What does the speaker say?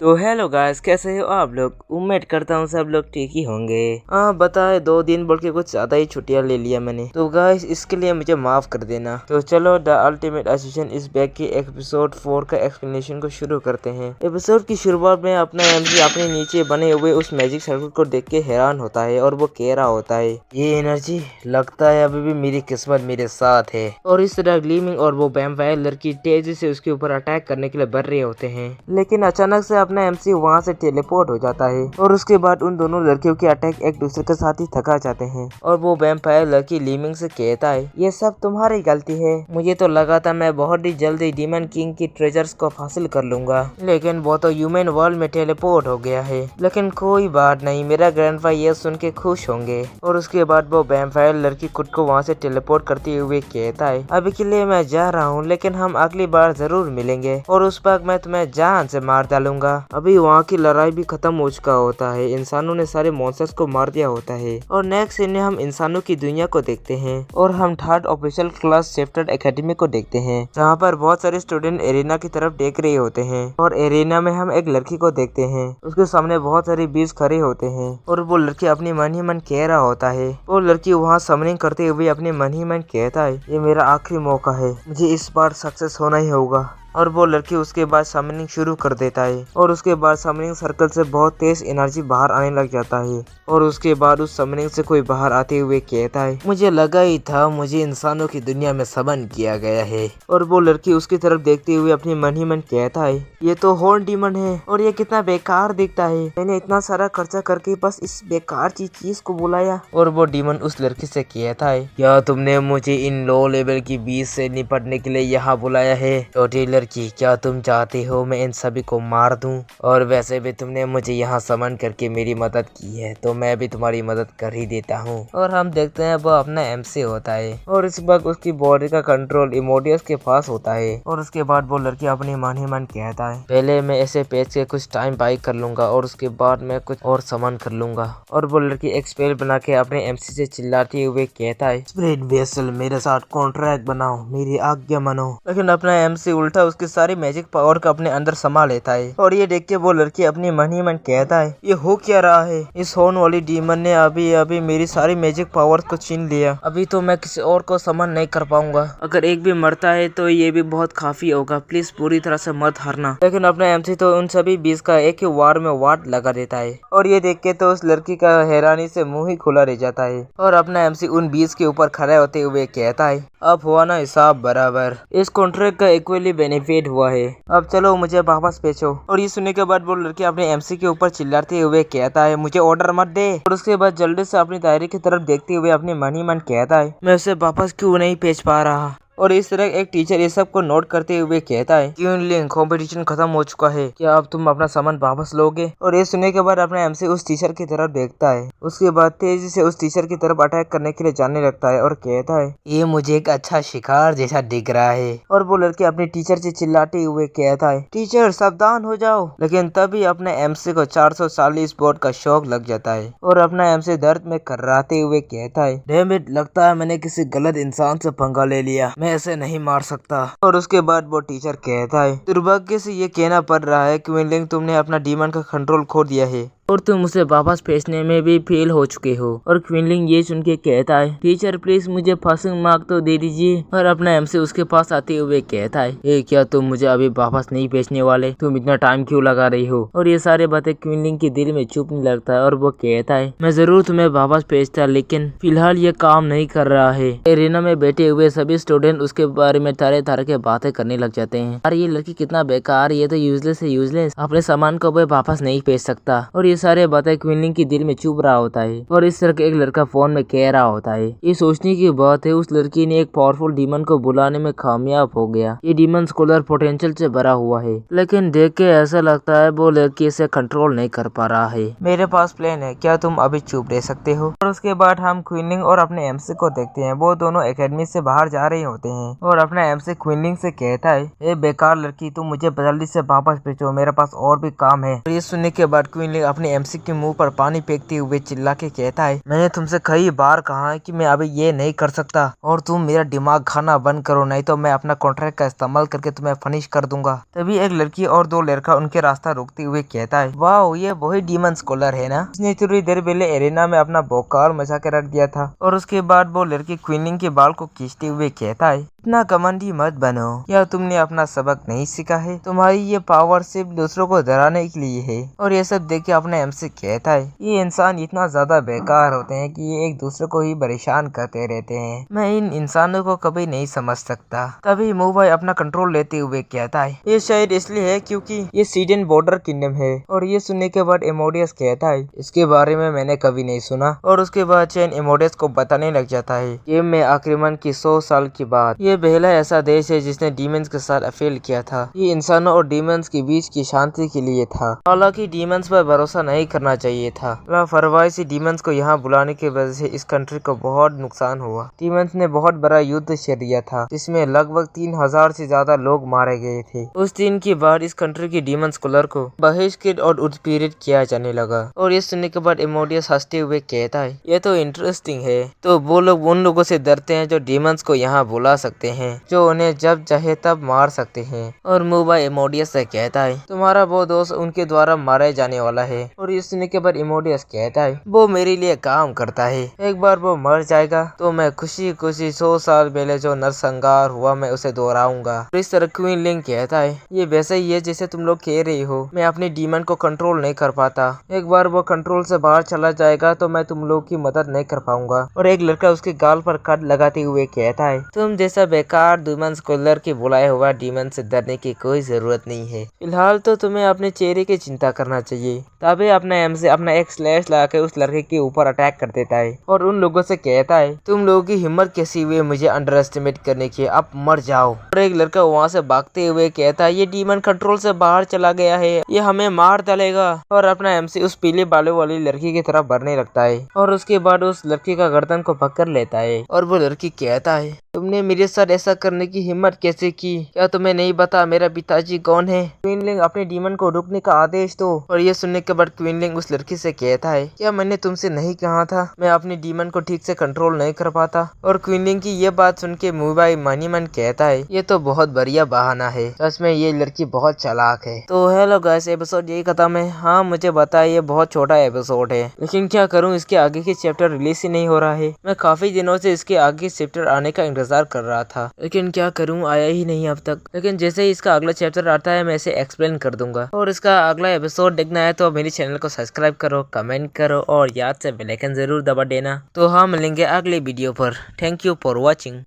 तो hello guys, कैसे हो आप लोग। उम्मीद करता हूँ सब लोग ठीक ही होंगे। बताए 2 दिन बोल के कुछ ज्यादा ही छुट्टियां ले लिया मैंने। तो गाइस इसके लिए मुझे माफ कर देना। तो चलो the ultimate assistant is back की एपिसोड 4 का एक्सप्लेनेशन को शुरू करते हैं। एपिसोड की शुरुआत में अपना एमसी अपने नीचे बने हुए उस मैजिक सर्कल को देख के हैरान होता है और वो कह रहा होता है, ये एनर्जी लगता है अभी भी मेरी किस्मत मेरे साथ है। और इस तरह ग्लीमिंग और वो वैम्पायर लड़की तेजी से उसके ऊपर अटैक करने के लिए बढ़ रहे होते हैं, लेकिन अचानक से अपना एमसी वहां से टेलीपोर्ट हो जाता है और उसके बाद उन दोनों लड़कियों के अटैक एक दूसरे के साथ ही थका जाते हैं। और वो वैम्पायर लड़की लीमिंग से कहता है, ये सब तुम्हारी गलती है। मुझे तो लगा था मैं बहुत ही जल्दी डीमन किंग की ट्रेजर्स को हासिल कर लूंगा, लेकिन वो तो ह्यूमन वर्ल्ड में टेलीपोर्ट हो गया है। लेकिन कोई बात नहीं, मेरा ग्रैंडपा ये सुन के खुश होंगे। और उसके बाद वो वैम्पायर लड़की खुद को वहाँ से टेलीपोर्ट करते हुए कहता है, अभी के लिए मैं जा रहा हूँ, लेकिन हम अगली बार जरूर मिलेंगे और उस वक्त मैं तुम्हें जान से मार डालूंगा। अभी वहाँ की लड़ाई भी खत्म हो चुका होता है, इंसानों ने सारे मॉन्स्टर्स को मार दिया होता है। और नेक्स्ट सीन में हम इंसानों की दुनिया को देखते हैं और हम थर्ड ऑफिशियल क्लास सेफ्टर एकेडमी को देखते हैं, जहाँ पर बहुत सारे स्टूडेंट एरिना की तरफ देख रहे होते हैं। और एरिना में हम एक लड़की को देखते हैं, उसके सामने बहुत सारे बीज खड़े होते हैं और वो लड़की अपनी मन ही मन कह रहा होता है। वो लड़की वहाँ समनिंग करते हुए अपने मन ही मन कहता है, ये मेरा आखिरी मौका है, मुझे इस बार सक्सेस होना ही होगा। और वो लड़की उसके बाद समनिंग शुरू कर देता है और उसके बाद समनिंग सर्कल से बहुत तेज एनर्जी बाहर आने लग जाता है। और उसके बाद उस समनिंग से कोई बाहर आते हुए कहता है, मुझे लगा ही था मुझे इंसानों की दुनिया में समन किया गया है। और वो लड़की उसकी तरफ देखते हुए अपनी मन ही मन कहता है, ये तो हॉर्न डीमन है और ये कितना बेकार दिखता है, मैंने इतना सारा खर्चा करके बस इस बेकार चीज को बुलाया। और वो डीमन उस लड़की से कहता है, क्या तुमने मुझे इन लो लेवल की बीज से निपटने के लिए यहाँ बुलाया है छोटी लड़की? क्या तुम चाहते हो मैं इन सभी को मार दूं? और वैसे भी तुमने मुझे यहाँ समन करके मेरी मदद की है, तो मैं भी तुम्हारी मदद कर ही देता हूँ। और हम देखते हैं वो अपना एमसी होता है और इस वक्त उसकी बॉडी का कंट्रोल इमोडियस के पास होता है। और उसके बाद वो लड़की अपने मन ही मन कहता है, पहले मैं ऐसे पेज के कुछ टाइम बाई कर लूंगा और उसके बाद मैं कुछ और समन कर लूंगा। और वो लड़की एक स्पेल बना के अपने एमसी से चिल्लाते हुए कहता है, स्प्रिट वेसल मेरे साथ कॉन्ट्रैक्ट बनाओ, मेरी आज्ञा मानो। लेकिन अपना एमसी उल्टा उसके सारी मैजिक पावर को अपने अंदर समा लेता है। और ये देख के वो लड़की अपनी मन ही मन कहता है, ये हो क्या रहा है, इस हॉर्न वाली डीमन ने अभी अभी मेरी सारी मैजिक पावर को छीन लिया, अभी तो मैं किसी और को समन नहीं कर पाऊंगा। अगर एक भी मरता है तो ये भी बहुत काफी होगा, प्लीज पूरी तरह से मत हारना। लेकिन अपना एमसी तो उन सभी बीज का एक ही वार में वाट लगा देता है। और ये देख के तो उस लड़की का हैरानी से मुंह ही खुला रह जाता है। और अपना एमसी उन बीज के ऊपर खड़े होते हुए कहता है, अब हुआ ना हिसाब बराबर, इस कॉन्ट्रैक्ट का इक्वली बेनिफिट हुआ है, अब चलो मुझे वापस भेजो। और ये सुनने के बाद वो लड़की अपने एमसी के ऊपर चिल्लाते हुए कहता है, मुझे ऑर्डर मत दे। और उसके बाद जल्दी से अपनी डायरी की तरफ देखते हुए अपने मन ही मन कहता है, मैं उसे वापस क्यों नहीं भेज पा रहा। और इस तरह एक टीचर ये सब को नोट करते हुए कहता है, क्विनलिंग कंपटीशन खत्म हो चुका है, क्या अब तुम अपना सामान वापस लोगे? और ये सुनने के बाद अपना एमसी उस टीचर की तरफ देखता है, उसके बाद तेजी से उस टीचर की तरफ अटैक करने के लिए जाने लगता है और कहता है, ये मुझे एक अच्छा शिकार जैसा दिख रहा है। और वो लड़के अपने टीचर से चिल्लाते हुए कहता है, टीचर सावधान हो जाओ। लेकिन तभी अपने एमसी को 440 वोट का शॉक लग जाता है और अपना एमसी दर्द में कर्राते हुए कहता है, डैम इट, लगता है मैंने किसी गलत इंसान से पंगा ले लिया, ऐसे नहीं मार सकता। और उसके बाद वो टीचर कहता है, दुर्भाग्य से ये कहना पड़ रहा है क्विनलिंग, तुमने अपना डीमन का कंट्रोल खो दिया है और तुम उसे वापस भेजने में भी फेल हो चुके हो। और क्विनलिंग ये सुन के कहता है, टीचर प्लीज मुझे पासिंग मार्क तो दे दीजिए। और अपना एमसी उसके पास आते हुए कहता है, ए क्या तुम मुझे अभी वापस नहीं भेजने वाले, तुम इतना टाइम क्यों लगा रही हो? और ये सारे बातें क्विनलिंग के दिल में चुप नहीं लगता है और वो कहता है, मैं जरूर तुम्हें वापस भेजता, लेकिन फिलहाल ये काम नहीं कर रहा है। एरिना में बैठे हुए सभी स्टूडेंट उसके बारे में तरह तरह के बातें करने लग जाते हैं, अरे ये लड़की कितना बेकार, ये तो यूजलेस है, यूजलेस, अपने सामान को वो वापस नहीं भेज सकता। और ये सारे बातें क्विनलिंग के दिल में चुभ रहा होता है। और इस तरह एक लड़का फोन में कह रहा होता है, ये सोचने की बात है उस लड़की ने एक पावरफुल डीमन को बुलाने में कामयाब हो गया, ये डीमन स्कॉलर पोटेंशियल से भरा हुआ है, लेकिन देख के ऐसा लगता है वो लड़की इसे कंट्रोल नहीं कर पा रहा है। मेरे पास प्लान है, क्या तुम अभी चुप रह सकते हो? और उसके बाद हम क्विनलिंग और अपने एमसी को देखते हैं, वो दोनों एकेडमी से बाहर जा रहे होते हैं और अपना एमसी क्विनलिंग से कहता है, ए बेकार लड़की, तुम मुझे जल्दी से वापस भेजो, मेरे पास और भी काम है। और ये सुनने के बाद क्विनलिंग अपने अपने एमसी के मुंह पर पानी फेंकते हुए चिल्ला के कहता है, मैंने तुमसे कई बार कहा है कि मैं अभी ये नहीं कर सकता और तुम मेरा दिमाग खाना बंद करो, नहीं तो मैं अपना कॉन्ट्रैक्ट का इस्तेमाल करके तुम्हें फिनिश कर दूंगा। तभी एक लड़की और दो लड़का उनके रास्ता रोकते हुए कहता है, वाह ये वही डीमन स्कॉलर है ना, उसने थोड़ी देर पहले एरेना में अपना बोकार मचा के रख दिया था। और उसके बाद वो लड़की क्वीनिंग के बाल को खींचते हुए कहता है, इतना घमंडी मत बनो, या तुमने अपना सबक नहीं सीखा है, तुम्हारी ये पावर सिर्फ दूसरों को डराने के लिए है। और ये सब देख के अपने एमसी कहता है, ये इंसान इतना ज्यादा बेकार होते हैं कि ये एक दूसरे को ही परेशान करते रहते हैं, मैं इन इंसानों को कभी नहीं समझ सकता। तभी मूवाई अपना कंट्रोल लेते हुए कहता है, ये शायद इसलिए है क्योंकि ये सीडन बॉर्डर किंगडम है। और ये सुनने के बाद एमोडियस कहता है, इसके बारे में मैंने कभी नहीं सुना। और उसके बाद चैन एमोडियस को बताने लग जाता है, गेम में आक्रमण की 100 साल के बाद ये पहला ऐसा देश है जिसने डीमंस के साथ अफेल किया था। ये इंसानों और डीमंस के बीच की शांति के लिए था। हालांकि डीमंस पर भरोसा नहीं करना चाहिए था। लापरवाही से डीमंस को यहाँ बुलाने की वजह से इस कंट्री को बहुत नुकसान हुआ। डीमंस ने बहुत बड़ा युद्ध छेड़ दिया था जिसमें लगभग 3000 से ज्यादा लोग मारे गए थे। उस दिन के बाद इस कंट्री की डीमन स्कॉलर को बहिष्कृत और उत्पीड़ित किया जाने लगा। और ये सुनने के बाद एमोडियस हंसते हुए कहता है, ये तो इंटरेस्टिंग है। तो वो लोग उन लोगों से डरते हैं जो डीमंस को यहाँ बुला सकते हैं, जो उन्हें जब चाहे तब मार सकते हैं। और मूवाई एमोडियस से कहता है, तुम्हारा वो दोस्त उनके द्वारा मारे जाने वाला है। और ये सुनने के बाद एमोडियस कहता है, वो मेरे लिए काम करता है, एक बार वो मर जाएगा तो मैं खुशी खुशी 100 साल पहले जो नरसंहार हुआ मैं उसे दोहराऊंगा। इस तरह क्वीन लिंग कहता है, ये वैसे ही है जैसे तुम लोग कह रही हो, मैं अपने डीमन को कंट्रोल नहीं कर पाता, एक बार वो कंट्रोल से बाहर चला जाएगा तो मैं तुम लोग की मदद नहीं कर पाऊंगा। और एक लड़का उसके गाल पर कट लगाते हुए कहता है, तुम जैसा बेकार डीमन स्कॉलर के बुलाए हुआ डीमन से डरने की कोई जरूरत नहीं है। फिलहाल तो तुम्हें अपने चेहरे की चिंता करना चाहिए। तभी अपना एम से अपना एक स्लैश लगा के उस लड़के के ऊपर अटैक कर देता है और उन लोगों से कहता है, तुम लोगों की हिम्मत कैसी हुई मुझे अंडर एस्टिमेट करने की, अब मर जाओ। और एक लड़का वहाँ से भागते हुए कहता है, ये डीमन कंट्रोल से बाहर चला गया है, ये हमें मार डालेगा। और अपना एमसी उस पीले बालों वाली लड़की की तरफ बढ़ने लगता है और उसके बाद उस लड़की का गर्दन को पकड़ लेता है। और वो लड़की कहता है, तुमने मेरे साथ ऐसा करने की हिम्मत कैसे की, क्या तुम्हें नहीं पता मेरा पिताजी कौन है? क्वीनलिंग अपने डीमन को रुकने का आदेश दो। और ये सुनने के बाद क्वीनलिंग उस लड़की से कहता है, क्या मैंने तुमसे नहीं कहा था मैं अपने डीमन को ठीक से कंट्रोल नहीं कर पाता? और क्वीनलिंग की ये बात सुन के मूवाई मनी मन कहता है, ये तो बहुत बढ़िया बहाना है, सच में ये लड़की बहुत चालाक है। तो हेलो गाइस, एपिसोड यही खत्म है। हाँ मुझे पता है ये बहुत छोटा एपिसोड है, लेकिन क्या करूँ इसके आगे के चैप्टर रिलीज ही नहीं हो रहा है। मैं काफी दिनों से इसके आगे चैप्टर आने का इंतजार कर रहा था, लेकिन क्या करूं आया ही नहीं अब तक। लेकिन जैसे ही इसका अगला चैप्टर आता है मैं इसे एक्सप्लेन कर दूंगा। और इसका अगला एपिसोड देखना है तो मेरे चैनल को सब्सक्राइब करो, कमेंट करो और याद से बेल आइकन जरूर दबा देना। तो हम मिलेंगे अगले वीडियो पर। Thank you for watching.